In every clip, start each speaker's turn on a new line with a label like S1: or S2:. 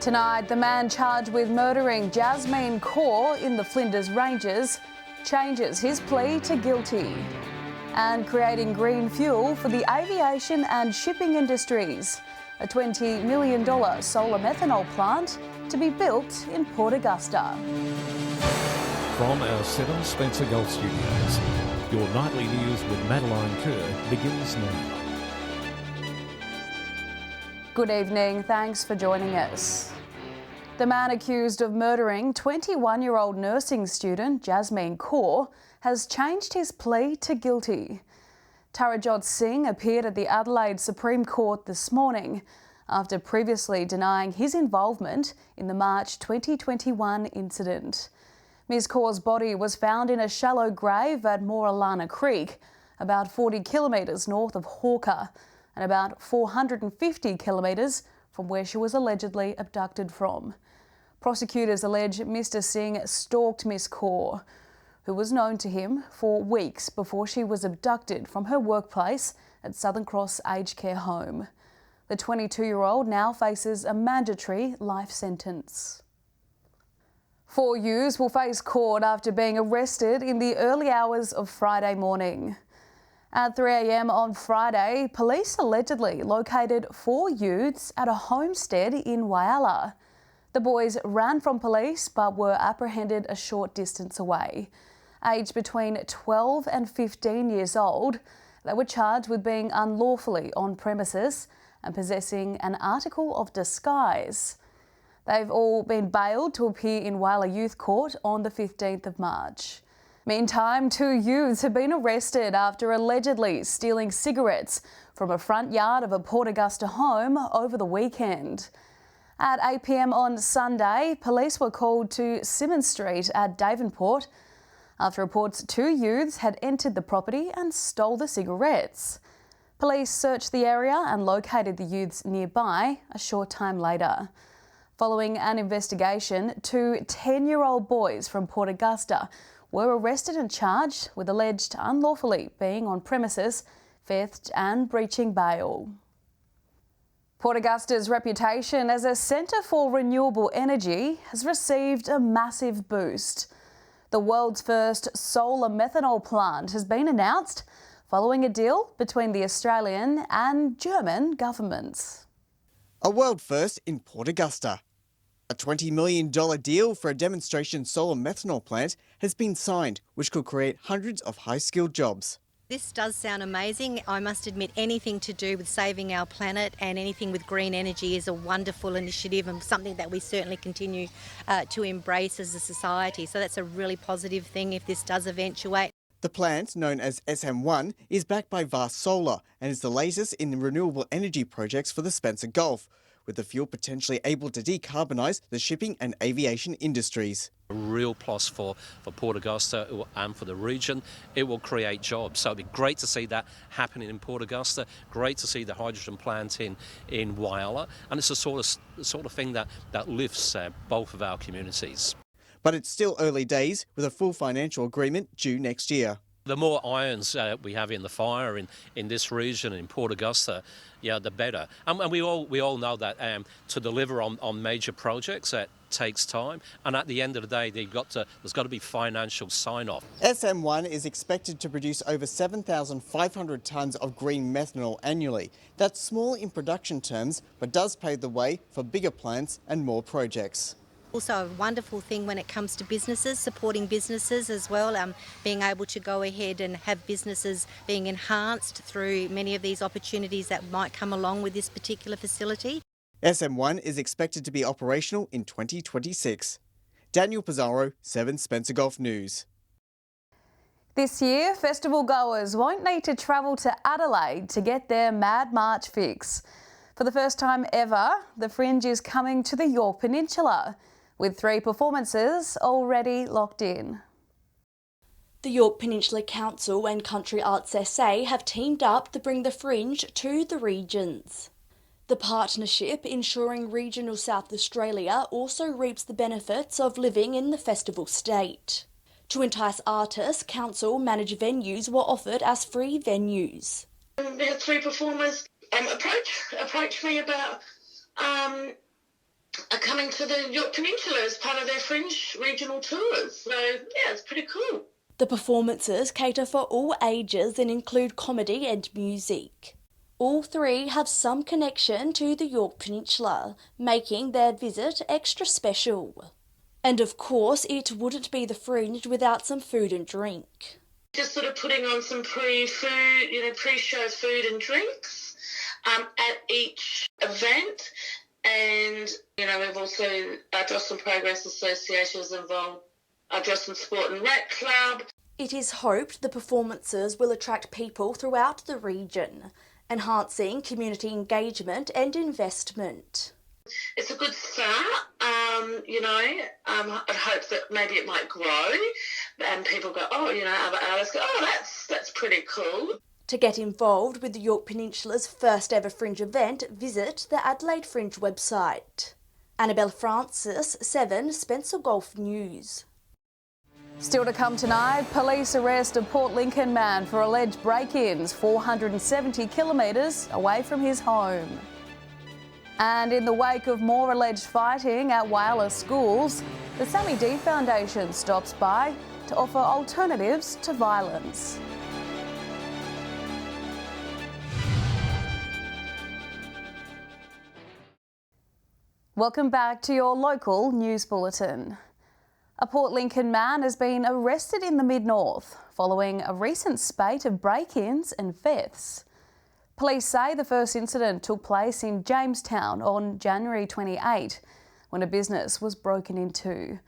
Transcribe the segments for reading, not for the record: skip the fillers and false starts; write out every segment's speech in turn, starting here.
S1: Tonight, the man charged with murdering Jasmine Kaur in the Flinders Ranges changes his plea to guilty. And creating green fuel for the aviation and shipping industries. A $20 million solar methanol plant to be built in Port Augusta.
S2: From our 7 Spencer Gulf Studios, your nightly news with Madeline Kerr begins now.
S1: Good evening, thanks for joining us. The man accused of murdering 21-year-old nursing student Jasmine Kaur has changed his plea to guilty. Tarajot Singh appeared at the Adelaide Supreme Court this morning after previously denying his involvement in the March 2021 incident. Ms Kaur's body was found in a shallow grave at Mooralana Creek, about 40 kilometres north of Hawker and about 450 kilometres from where she was allegedly abducted from. Prosecutors allege Mr Singh stalked Ms Kaur, who was known to him for weeks before she was abducted from her workplace at Southern Cross Aged Care Home. The 22-year-old now faces a mandatory life sentence. 4 youths will face court after being arrested in the early hours of Friday morning. At 3 a.m. on Friday, police allegedly located 4 youths at a homestead in Whyalla. The boys ran from police but were apprehended a short distance away. Aged between 12 and 15 years old, they were charged with being unlawfully on premises and possessing an article of disguise. They've all been bailed to appear in Whyalla Youth Court on the 15th of March. Meantime, 2 youths have been arrested after allegedly stealing cigarettes from a front yard of a Port Augusta home over the weekend. At 8 p.m. on Sunday, police were called to Symonds Street at Davenport after reports 2 youths had entered the property and stole the cigarettes. Police searched the area and located the youths nearby a short time later. Following an investigation, 2 10-year-old boys from Port Augusta were arrested and charged with alleged unlawfully being on premises, theft and breaching bail. Port Augusta's reputation as a centre for renewable energy has received a massive boost. The world's first solar methanol plant has been announced following a deal between the Australian and German governments.
S3: A world first in Port Augusta. A $20 million deal for a demonstration solar methanol plant has been signed, which could create hundreds of high-skilled jobs.
S4: This does sound amazing. I must admit, anything to do with saving our planet and anything with green energy is a wonderful initiative and something that we certainly continue to embrace as a society. So that's a really positive thing if this does eventuate.
S3: The plant, known as SM1, is backed by Vast Solar and is the latest in the renewable energy projects for the Spencer Gulf, with the fuel potentially able to decarbonise the shipping and aviation industries.
S5: A real plus for Port Augusta and for the region. It will create jobs. So it'd be great to see that happening in Port Augusta. Great to see the hydrogen plant in Whyalla. And it's the sort of thing that lifts both of our communities.
S3: But it's still early days, with a full financial agreement due next year.
S5: The more irons we have in the fire in this region, in Port Augusta, the better. And we all know that to deliver on major projects, that takes time. And at the end of the day, there's got to be financial sign-off.
S3: SM1 is expected to produce over 7,500 tonnes of green methanol annually. That's small in production terms, but does pave the way for bigger plants and more projects.
S4: Also a wonderful thing when it comes to businesses, supporting businesses as well, being able to go ahead and have businesses being enhanced through many of these opportunities that might come along with this particular facility.
S3: SM1 is expected to be operational in 2026. Daniel Pizarro, 7 Spencer Gulf News.
S1: This year, festival goers won't need to travel to Adelaide to get their Mad March fix. For the first time ever, the Fringe is coming to the Yorke Peninsula, with 3 performances already locked in.
S6: The Yorke Peninsula Council and Country Arts SA have teamed up to bring the Fringe to the regions. The partnership ensuring regional South Australia also reaps the benefits of living in the festival state. To entice artists, council managed venues were offered as free venues.
S7: There are 3 performers approached me about a coming to the Yorke Peninsula as part of their Fringe regional tours. So, yeah, it's pretty cool.
S6: The performances cater for all ages and include comedy and music. All three have some connection to the Yorke Peninsula, making their visit extra special. And of course, it wouldn't be the Fringe without some food and drink.
S7: Just sort of putting on some pre-show food and drinks at each event. And, we've also, our Drossland Progress Association is involved, our Drossland Sport and Rec Club.
S6: It is hoped the performances will attract people throughout the region, enhancing community engagement and investment.
S7: It's a good start, I'd hope that maybe it might grow and people go, other artists go, that's pretty cool.
S6: To get involved with the Yorke Peninsula's first ever Fringe event, visit the Adelaide Fringe website. Annabelle Francis, 7 Spencer Golf News.
S1: Still to come tonight, police arrest a Port Lincoln man for alleged break-ins 470 kilometres away from his home. And in the wake of more alleged fighting at Whyalla schools, the Sammy D Foundation stops by to offer alternatives to violence. Welcome back to your local news bulletin. A Port Lincoln man has been arrested in the Mid-North following a recent spate of break-ins and thefts. Police say the first incident took place in Jamestown on January 28, when a business was broken into.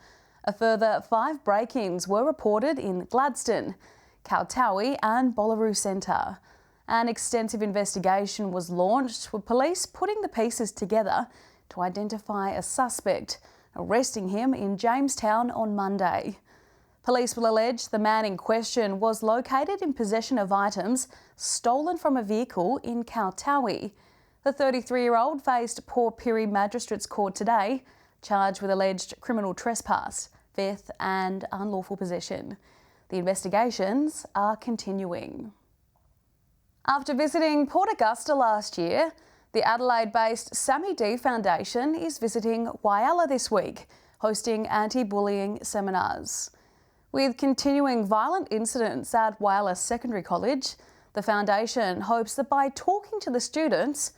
S1: A further 5 break-ins were reported in Gladstone, Kaltowie and Boolaroo Centre. An extensive investigation was launched, with police putting the pieces together to identify a suspect, arresting him in Jamestown on Monday. Police will allege the man in question was located in possession of items stolen from a vehicle in Kaltowie. The 33-year-old faced Port Pirie Magistrates Court today, charged with alleged criminal trespass, theft and unlawful possession. The investigations are continuing. After visiting Port Augusta last year, the Adelaide-based Sammy D Foundation is visiting Whyalla this week, hosting anti-bullying seminars. With continuing violent incidents at Whyalla Secondary College, the foundation hopes that by talking to the students,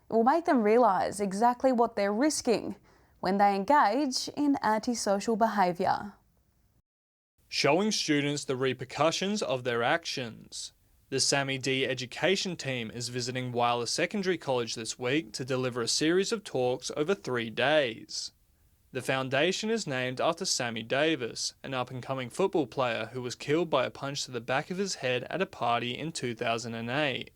S1: it will make them realise exactly what they're risking when they engage in antisocial behaviour.
S8: Showing students the repercussions of their actions. The Sammy D education team is visiting Whyalla Secondary College this week to deliver a series of talks over 3 days. The foundation is named after Sammy Davis, an up-and-coming football player who was killed by a punch to the back of his head at a party in 2008.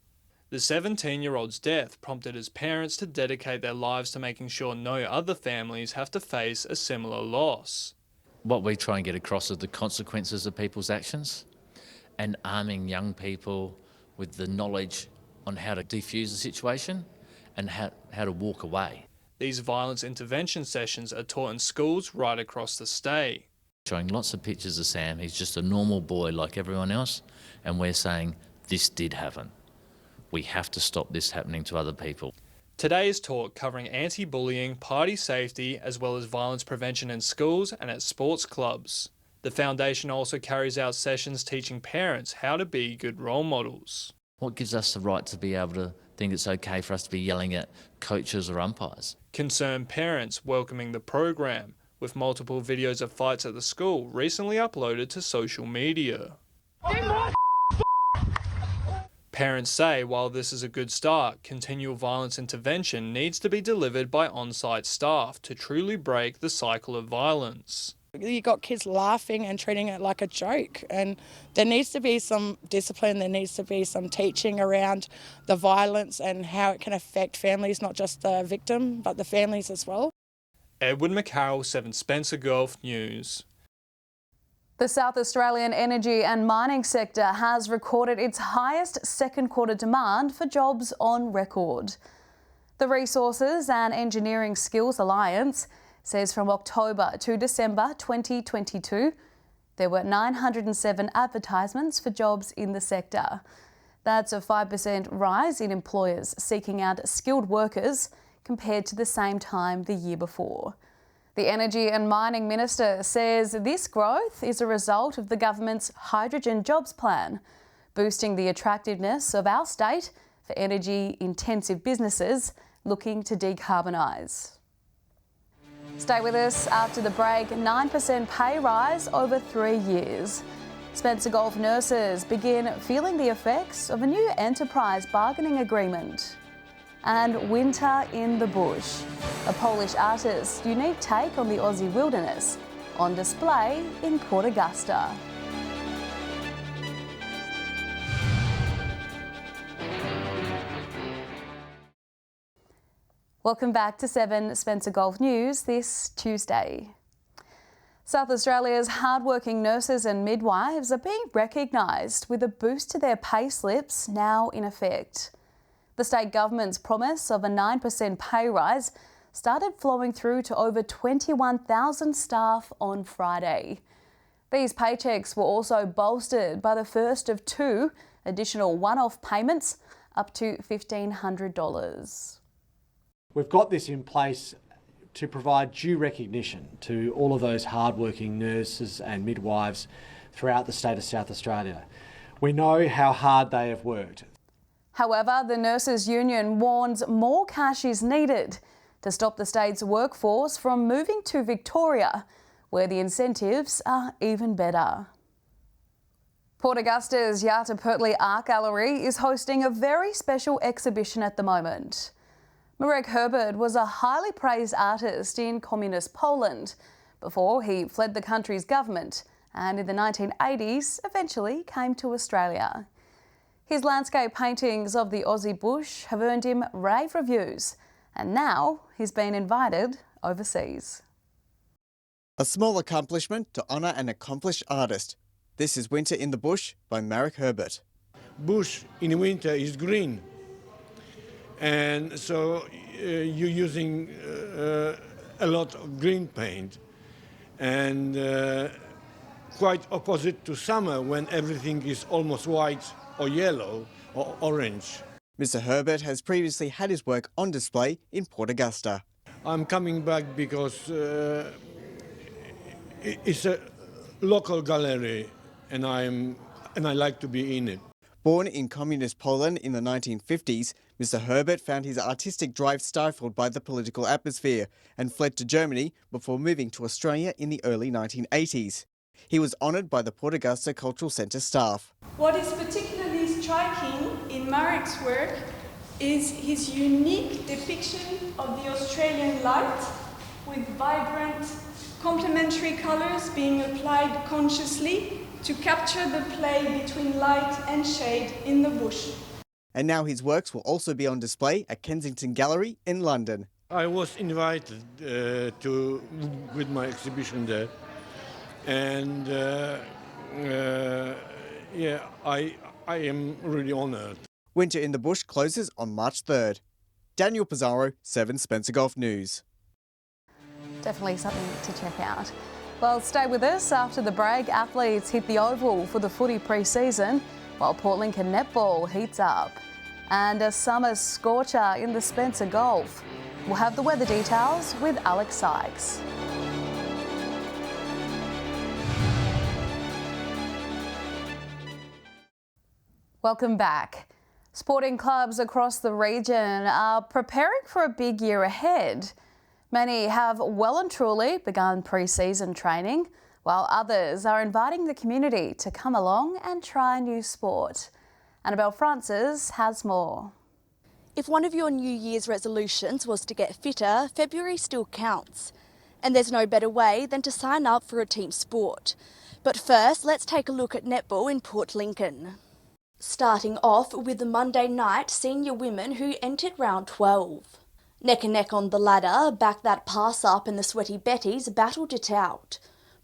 S8: The 17-year-old's death prompted his parents to dedicate their lives to making sure no other families have to face a similar loss.
S9: What we try and get across is the consequences of people's actions, and arming young people with the knowledge on how to defuse the situation and how to walk away.
S8: These violence intervention sessions are taught in schools right across the state.
S9: Showing lots of pictures of Sam, he's just a normal boy like everyone else, and we're saying this did happen. We have to stop this happening to other people.
S8: Today's talk covering anti-bullying, party safety, as well as violence prevention in schools and at sports clubs. The foundation also carries out sessions teaching parents how to be good role models.
S9: What gives us the right to be able to think it's okay for us to be yelling at coaches or umpires?
S8: Concerned parents welcoming the program, with multiple videos of fights at the school recently uploaded to social media. Parents say while this is a good start, continual violence intervention needs to be delivered by on-site staff to truly break the cycle of violence.
S10: You got kids laughing and treating it like a joke, and there needs to be some discipline, there needs to be some teaching around the violence and how it can affect families, not just the victim, but the families as well.
S8: Edward McCarroll, 7 Spencer Golf News.
S1: The South Australian energy and mining sector has recorded its highest second quarter demand for jobs on record. The Resources and Engineering Skills Alliance says from October to December 2022, there were 907 advertisements for jobs in the sector. That's a 5% rise in employers seeking out skilled workers compared to the same time the year before. The Energy and Mining Minister says this growth is a result of the government's hydrogen jobs plan, boosting the attractiveness of our state for energy-intensive businesses looking to decarbonise. Stay with us after the break. 9% pay rise over 3 years. Spencer Gulf nurses begin feeling the effects of a new enterprise bargaining agreement. And winter in the bush. A Polish artist's unique take on the Aussie wilderness on display in Port Augusta. Welcome back to 7 Spencer Gulf News this Tuesday. South Australia's hardworking nurses and midwives are being recognised with a boost to their pay slips now in effect. The state government's promise of a 9% pay rise started flowing through to over 21,000 staff on Friday. These paychecks were also bolstered by the first of 2 additional one-off payments up to $1,500.
S11: We've got this in place to provide due recognition to all of those hardworking nurses and midwives throughout the state of South Australia. We know how hard they have worked.
S1: However, the Nurses Union warns more cash is needed to stop the state's workforce from moving to Victoria, where the incentives are even better. Port Augusta's Yatapertli Art Gallery is hosting a very special exhibition at the moment. Marek Herbert was a highly praised artist in communist Poland before he fled the country's government and in the 1980s eventually came to Australia. His landscape paintings of the Aussie bush have earned him rave reviews, and now he's been invited overseas.
S3: A small accomplishment to honour an accomplished artist. This is Winter in the Bush by Marek Herbert.
S12: Bush in winter is green, and so you're using a lot of green paint, and quite opposite to summer when everything is almost white or yellow or orange.
S3: Mr. Herbert has previously had his work on display in Port Augusta.
S12: I'm coming back because it's a local gallery and I like to be in it.
S3: Born in communist Poland in the 1950s, Mr. Herbert found his artistic drive stifled by the political atmosphere and fled to Germany before moving to Australia in the early 1980s. He was honoured by the Port Augusta Cultural Centre staff.
S13: What is particularly striking in Marek's work is his unique depiction of the Australian light, with vibrant, complementary colours being applied consciously to capture the play between light and shade in the bush.
S3: And now his works will also be on display at Kensington Gallery in London.
S12: I was invited with my exhibition there, and I am really honoured.
S3: Winter in the Bush closes on March 3rd. Daniel Pizarro, 7 Spencer Gulf News.
S1: Definitely something to check out. Well, stay with us. After the break, athletes hit the Oval for the footy pre-season, while Port Lincoln netball heats up. And a summer scorcher in the Spencer Gulf. We'll have the weather details with Alex Sykes. Welcome back. Sporting clubs across the region are preparing for a big year ahead. Many have well and truly begun pre-season training, while others are inviting the community to come along and try a new sport. Annabelle Francis has more.
S6: If one of your New Year's resolutions was to get fitter, February still counts. And there's no better way than to sign up for a team sport. But first, let's take a look at netball in Port Lincoln. Starting off with the Monday night senior women who entered round 12. Neck and neck on the ladder, Back That Pass Up and the Sweaty Betties battled it out.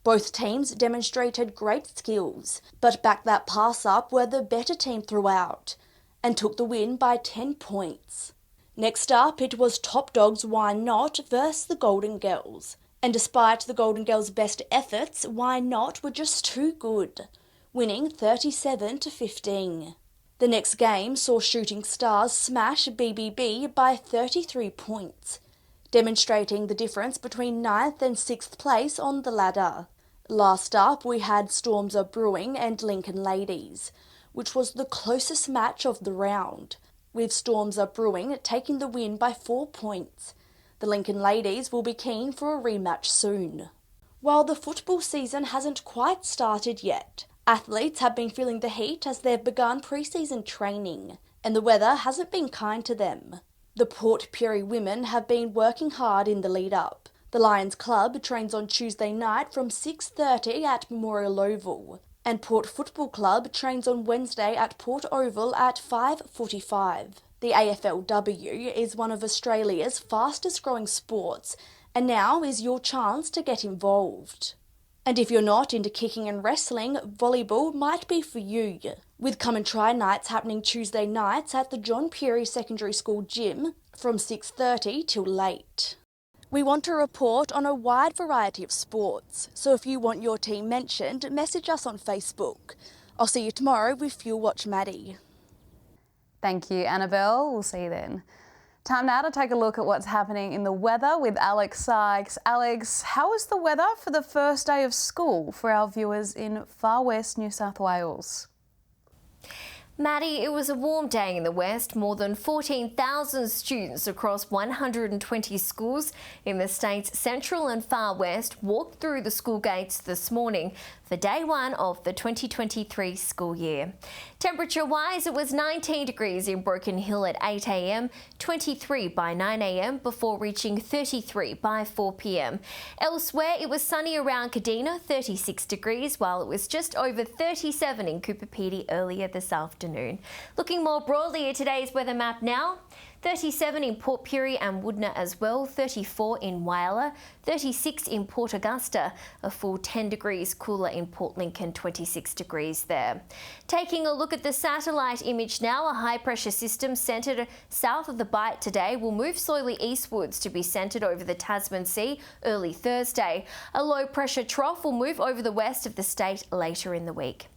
S6: Both teams demonstrated great skills, but Back That Pass Up were the better team throughout and took the win by 10 points. Next up, it was Top Dogs Why Not versus the Golden Girls. And despite the Golden Girls' best efforts, Why Not were just too good, winning 37-15. The next game saw Shooting Stars smash BBB by 33 points. demonstrating the difference between 9th and 6th place on the ladder. Last up, we had Storms Are Brewing and Lincoln Ladies, which was the closest match of the round, with Storms Are Brewing taking the win by 4 points. The Lincoln Ladies will be keen for a rematch soon. While the football season hasn't quite started yet, athletes have been feeling the heat as they've begun pre-season training, and the weather hasn't been kind to them. The Port Pirie women have been working hard in the lead-up. The Lions Club trains on Tuesday night from 6:30 at Memorial Oval, and Port Football Club trains on Wednesday at Port Oval at 5:45. The AFLW is one of Australia's fastest-growing sports, and now is your chance to get involved. And if you're not into kicking and wrestling, volleyball might be for you, with Come and Try nights happening Tuesday nights at the John Pirie Secondary School gym from 6:30 till late. We want to report on a wide variety of sports, so if you want your team mentioned, message us on Facebook. I'll see you tomorrow with Fuel Watch Maddie.
S1: Thank you, Annabelle. We'll see you then. Time now to take a look at what's happening in the weather with Alex Sykes. Alex, how is the weather for the first day of school for our viewers in far west New South Wales?
S14: Maddie, it was a warm day in the west. More than 14,000 students across 120 schools in the state's central and far west walked through the school gates this morning for day one of the 2023 school year. Temperature-wise, it was 19 degrees in Broken Hill at 8 a.m, 23 by 9 a.m, before reaching 33 by 4 p.m. Elsewhere, it was sunny around Kadina, 36 degrees, while it was just over 37 in Cooper Pedy earlier this afternoon. Looking more broadly at today's weather map now, 37 in Port Pirie and Woodner as well, 34 in Whyalla, 36 in Port Augusta, a full 10 degrees cooler in Port Lincoln, 26 degrees there. Taking a look at the satellite image now, a high pressure system centred south of the Bight today will move slowly eastwards to be centred over the Tasman Sea early Thursday. A low pressure trough will move over the west of the state later in the week.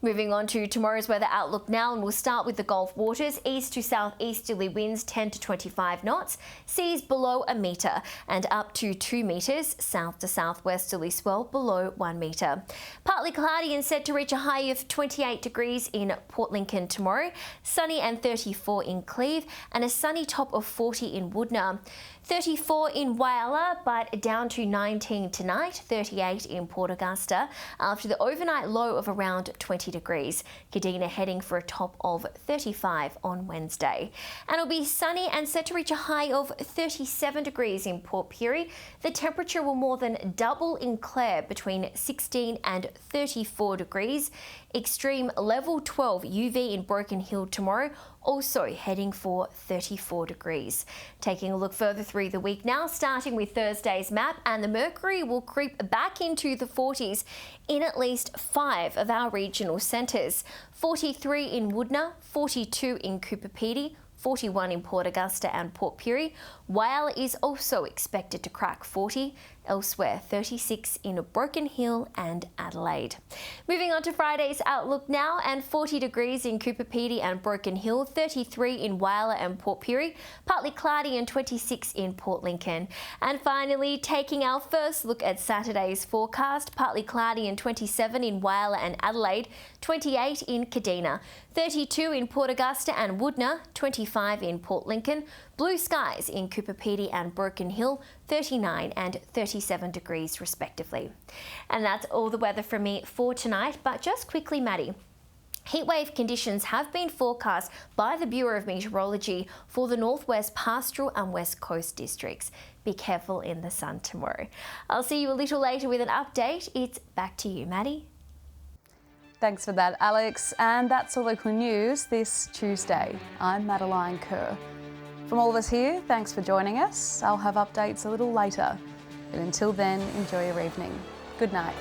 S14: Moving on to tomorrow's weather outlook now, and we'll start with the Gulf waters. East to southeasterly winds 10 to 25 knots, seas below a metre and up to 2 metres, south to southwesterly swell below 1 metre. Partly cloudy and set to reach a high of 28 degrees in Port Lincoln tomorrow, sunny and 34 in Cleve, and a sunny top of 40 in Woodner. 34 in Whyalla, but down to 19 tonight, 38 in Port Augusta, after the overnight low of around 20 degrees. Kadina heading for a top of 35 on Wednesday. And it'll be sunny and set to reach a high of 37 degrees in Port Pirie. The temperature will more than double in Clare, between 16 and 34 degrees. Extreme level 12 UV in Broken Hill tomorrow, also heading for 34 degrees. Taking a look further through the week now, starting with Thursday's map, and the mercury will creep back into the 40s in at least 5 of our regional centres. 43 in Woodner, 42 in Cooper Pedy, 41 in Port Augusta and Port Pirie. Whyalla is also expected to crack 40. Elsewhere, 36 in Broken Hill and Adelaide. Moving on to Friday's outlook now, and 40 degrees in Cooper Pedy and Broken Hill, 33 in Whyalla and Port Pirie, partly cloudy and 26 in Port Lincoln. And finally, taking our first look at Saturday's forecast, partly cloudy and 27 in Whyalla and Adelaide, 28 in Kadina, 32 in Port Augusta and Woodner, 25 in Port Lincoln, blue skies in Cooper Pedy and Broken Hill, 39 and 37 degrees respectively. And that's all the weather from me for tonight. But just quickly, Maddie, heatwave conditions have been forecast by the Bureau of Meteorology for the Northwest Pastoral and West Coast districts. Be careful in the sun tomorrow. I'll see you a little later with an update. It's back to you, Maddie.
S1: Thanks for that, Alex. And that's all local news this Tuesday. I'm Madeline Kerr. From all of us here, thanks for joining us. I'll have updates a little later. But until then, enjoy your evening. Good night.